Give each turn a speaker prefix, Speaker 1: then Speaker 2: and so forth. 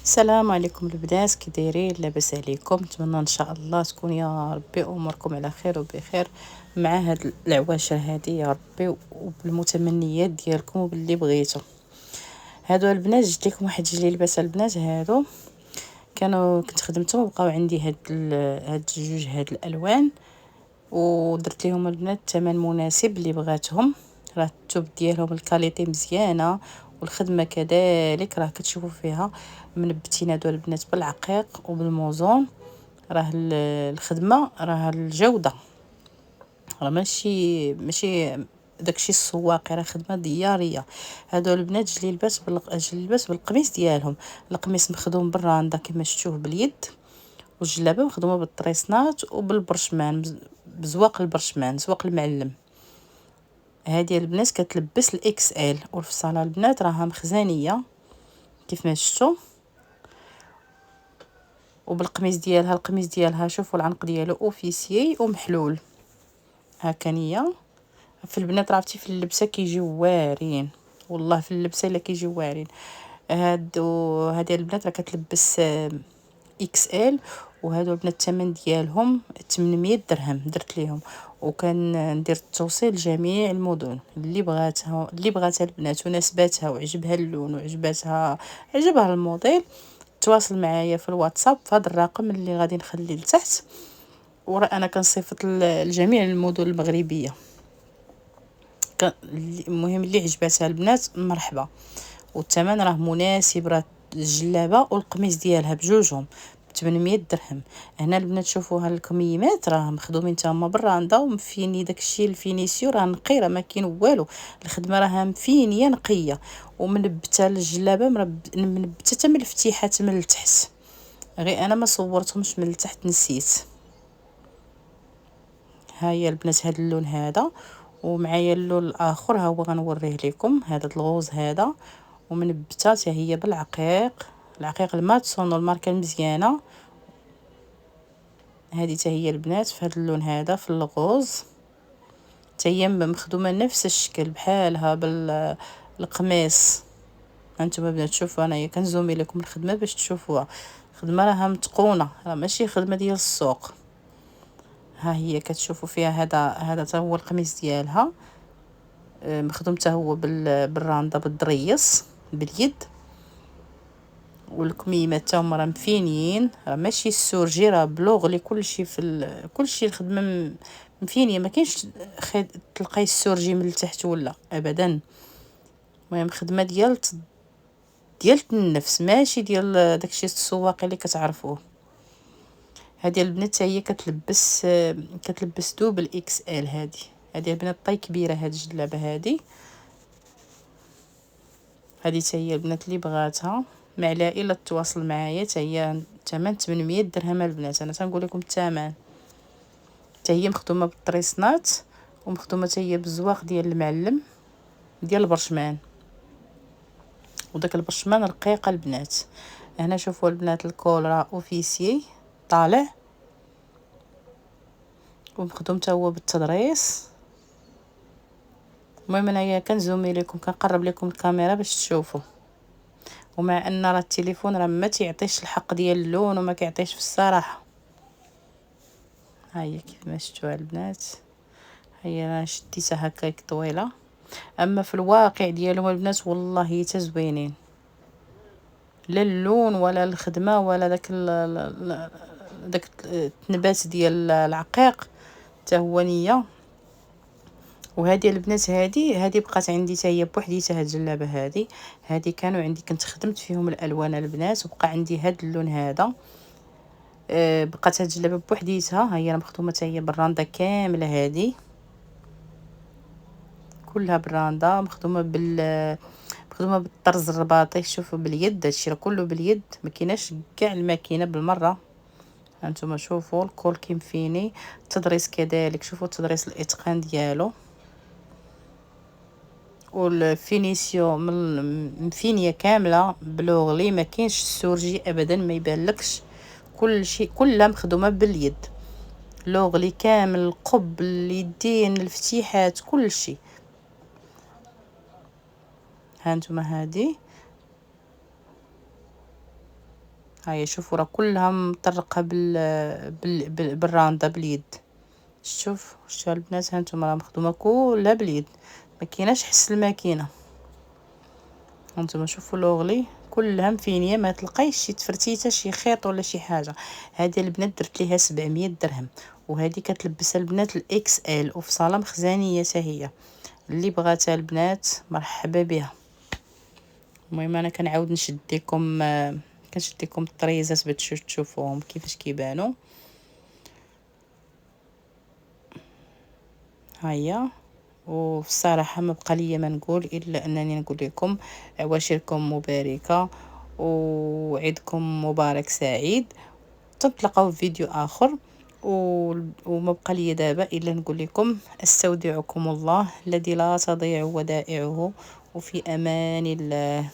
Speaker 1: السلام عليكم البنات، كي دايرين؟ لاباس عليكم؟ نتمنى ان شاء الله تكون يا ربي اموركم على خير وبخير مع هاد العواشر هادي يا ربي، وبالمتمنيات ديالكم وباللي بغيتو. هادو البنات جبت لكم واحد جلي لباس البنات. هادو كنت خدمتهم وبقاو عندي هاد جوج هاد الالوان، ودرت لهم البنات الثمن مناسب اللي بغاتهم. راه الثوب ديالهم الكاليتي مزيانه والخدمه كذلك، راه كتشوفوا فيها منبتين هادو البنات بالعقيق وبالموزون. راه الخدمه راه الجوده، راه ماشي داكشي السواقي، راه خدمه دياريه. هادو البنات جلي لباس بالقميص ديالهم. القميص مخدوم بالراندا كما شفتوه باليد، والجلابه مخدومه بالطريسنات وبالبرشمان، بزواق البرشمان، زواق المعلم. هذه البنات كتلبس الاكس ال، والفصاله البنات راها مخزانيه كيف ما شفتوا. وبالقميص ديالها، القميص ديالها شوفوا العنق ديالو اوفيسيي ومحلول هكانيه. في البنات عرفتي في اللبسه كيجيو واعرين، والله في اللبسه الا كيجيو واعرين. هذه البنات راه كتلبس اكس ال. وهادو البنات الثمن ديالهم 800 درهم درت ليهم، وكان ندير التوصيل لجميع المدن. اللي بغاتها البنات وناسباتها وعجبها اللون عجبها الموديل، تواصل معايا في الواتساب في هذا الرقم اللي غادي نخليه لتحت. وراه انا كنصيفط لجميع المدن المغربيه. المهم اللي عجباتها البنات مرحبا، والثمن راه مناسب. راه الجلابه والقميص ديالها بجوجهم 800 درهم. هنا البنات شوفوا ها الكميمات راه مخدومين تما بالراندا ومفيني داكشي الفينيسيو راه نقي، راه ما كاين والو. الخدمه راها مفينيه نقيه، ومنبته الجلابه منبته حتى من الفتيحات من التحت، غير انا ما صورتهمش من التحت نسيت. ها هي البنات هذا اللون هذا، ومعايا اللون الاخر ها هو غنوريه لكم. هذا الغوز هذا ومنبته حتى هي بالعقيق، العقيق الماتسون الماركه المزيانه. هذه حتى هي البنات في هذا اللون هذا في الغوز، حتى هي مخدومه نفس الشكل بحالها بالقميص. هانتوما بنات شوفوا، انايا كنزومي لكم الخدمه باش تشوفوها. الخدمه راها متقونه، راه ماشي خدمه ديال السوق. ها هي كتشوفوا فيها هذا حتى هو القميص ديالها، مخدوم حتى هو بالراندا بالضريس باليد. والكميمات تا هما راه مفينين، راه ماشي السورجي، راه بلوغلي كلشي كلشي الخدمه مفينيه، ما كاينش تلقاي السورجي من التحت ولا ابدا. المهم خدمه ديال النفس، ماشي ديال داكشي السواقي اللي كتعرفوه. هذه البنات حتى هي كتلبس دوبل اكس ال. هذه البنات طاي كبيره. هذه الجلابه هذه حتى هي البنات اللي بغاتها مع العائله تواصل معايا. حتى هي ثمن 800 درهم البنات. انا تنقول لكم الثمن. حتى هي مخدومه بالطريسنات، ومخدومه حتى هي بالزواق ديال المعلم ديال البرشمان، وداك البرشمان رقيقه البنات. هنا شوفوا البنات الكول راه اوفيسيي طالع، ومخدوم حتى هو بالتضريس. المهم انايا كنزومي لكم كنقرب لكم الكاميرا باش تشوفوا. ومع ان راه التليفون راه ما تيعطيش الحق ديال اللون وما كيعطيش في الصراحه. ها هي كيف ما شفتوا البنات، هي انا شديتها هكاك طويله، اما في الواقع ديالهم البنات والله حتى زوينين، لا اللون ولا الخدمه ولا داك التنبات ديال العقيق حتى هو نيه. وهذه البنات هذه بقات عندي حتى هي بوحديتها. هاد الجلابه هذه كانوا عندي، كنت خدمت فيهم الالوان البنات، وبقى عندي هاد اللون هذا. بقات هاد الجلابه بوحديتها. ها هي مخدومه حتى هي بالراندا كامله، هذه كلها بالراندا مخدومه بالطرز الرباطي. شوفوا باليد، هادشي راه كله باليد، ما كايناش كاع الماكينه بالمره. هانتوما شوفوا الكول كيم فيني، التضريس كذلك. شوفوا التضريس الاتقان ديالو والفينيسيو مفينيه كامله بلوغلي، ما كاينش السورجي ابدا، ما يبانلكش. كل شيء كلها مخدومه باليد، لوغلي كامل، القب، اليدين، الفتيحات، كل شيء. هانتوما هاي شوفوا راه كلها مطرقه بالرانده باليد. شتو البنات، هانتوما راه مخدومه كلها باليد، ما كايناش حس الماكينه. هانتوما شوفوا لوغلي كلها مفينيه، ما تلقايش شي تفرتيته شي خيط ولا شي حاجه. هذه البنات درت ليها 700 درهم، وهذه كتلبسها البنات الاكس ال وفي صاله مخزانيه حتى هي. اللي بغاتها البنات مرحبا بها. المهم انا كنعاود نشد لكم كنشد لكم الطريزات باش تشوفوهم كيفاش كيبانوا. هيا. وفي الصراحه ما بقى لي ما نقول الا انني نقول لكم عواشركم مباركه وعيدكم مبارك سعيد. تنتلاقاو في فيديو اخر. وما بقى لي دابا الا نقول لكم استودعكم الله الذي لا تضيع ودائعه، وفي امان الله.